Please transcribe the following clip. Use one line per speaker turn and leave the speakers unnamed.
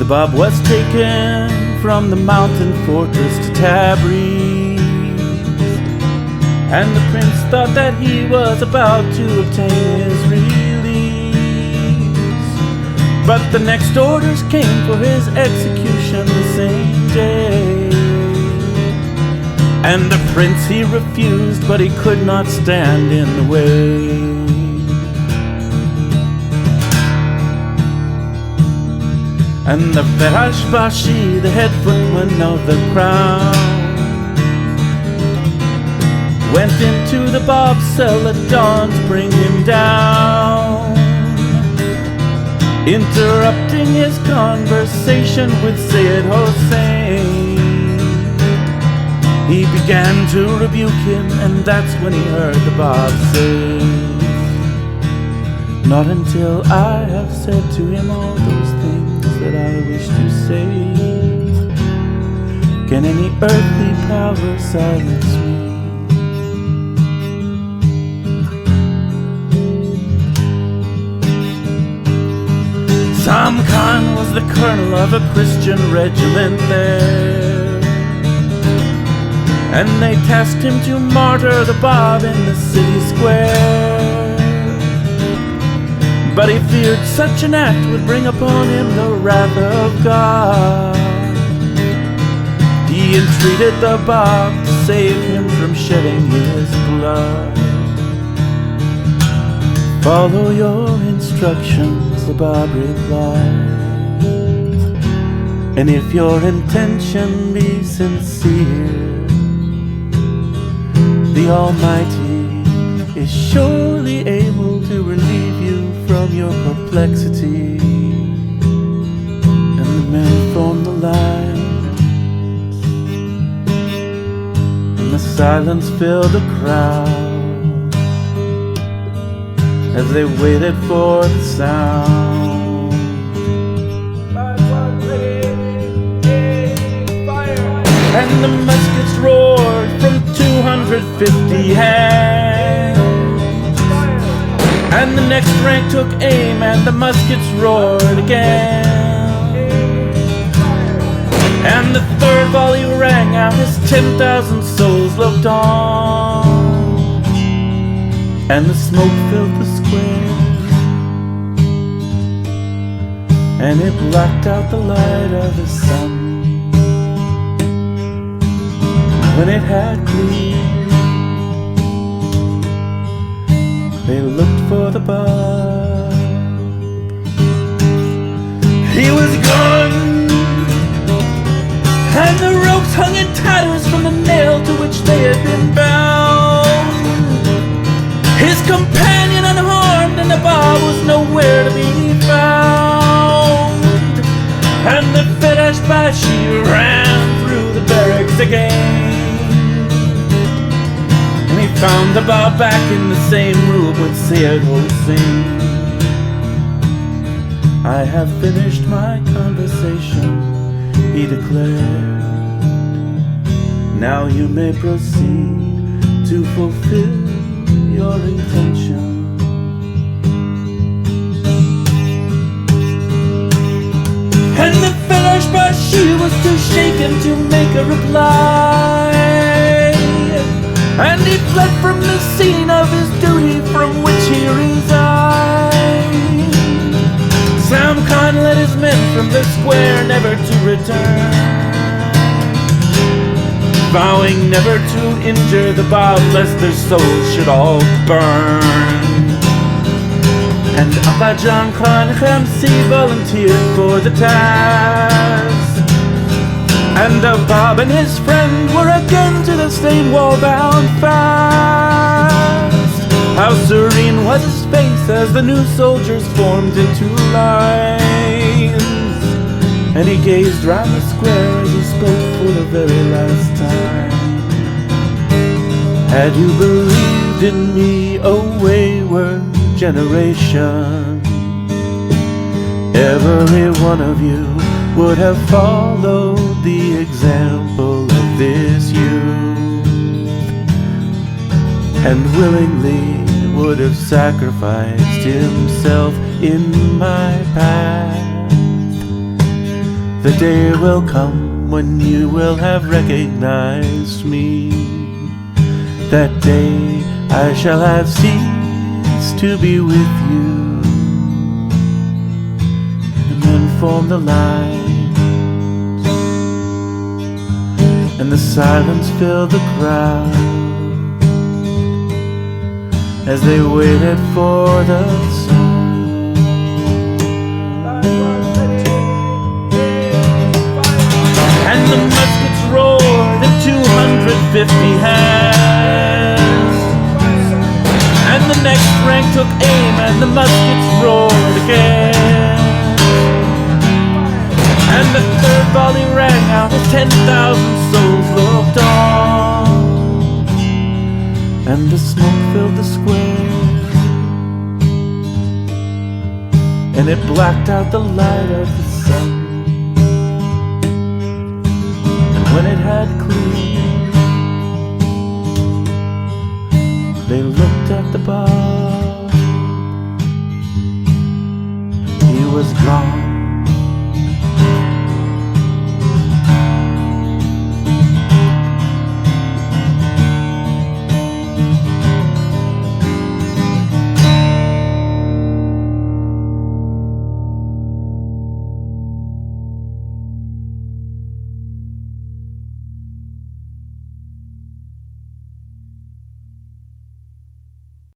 The Bob was taken from the mountain fortress to Tabriz, and the prince thought that he was about to obtain his release. But the next orders came for his execution the same day, and the prince he refused, but he could not stand in the way. And the Ferash Bashi, the head footman of the crown, went into the Bob's cell at dawn to bring him down, interrupting his conversation with Sayyid Hossein. He began to rebuke him, and that's when he heard the Bob say, "Not until I have said to him all those things that I wish to say, can any earthly power silence me." Sam Khan was the colonel of a Christian regiment there, and they tasked him to martyr the Bob in the city square. But he feared such an act would bring upon him the wrath of God. He entreated the Bob to save him from shedding his blood. "Follow your instructions," the Bob replied, "and if your intention be sincere, the Almighty is surely able to relieve you from your perplexity." And the men formed the lines, and the silence filled the crowd as they waited for the sound. And the muskets roared from 250 hands, and the next rank took aim, and the muskets roared again. And the third volley rang out as 10,000 souls looked on, and the smoke filled the square, and it blocked out the light of the sun. When it had cleared, they looked for the Bob. He was gone, and the ropes hung in tatters from the nail to which they had been bound. His companion unharmed, and the Bob was nowhere to be found. And the Ferash Bashi ran through the barracks again, and he found the Bob back in the same room with Sayyid Hossein. "I have finished my conversation," he declared. "Now you may proceed to fulfill your intention." And the Ferash Bashi was too shaken to make a reply, and he fled from the scene of his duty from which he resigned. Sam Khan led his men from the square, never to return, vowing never to injure the Bob lest their souls should all burn. And Abajan Khan Khamsi volunteered for the task, and the Bob and his friend were again to the same wall bound fast. How serene was his face as the new soldiers formed into lines, and he gazed round the square as he spoke for the very last time. "Had you believed in me, O wayward generation, every one of you would have followed the example of this youth, and willingly would have sacrificed himself in my path. The day will come when you will have recognized me. That day I shall have ceased to be with you, and then form the lines, and the silence filled the crowd as they waited for the sun. And the muskets roared in 250 hands, and the next rank took aim, and the muskets roared again, and the third volley rang out as 10,000 souls looked on, and the smoke filled the square, and it blacked out the light of the sun. When it had cleared, they looked at the bar. He was gone.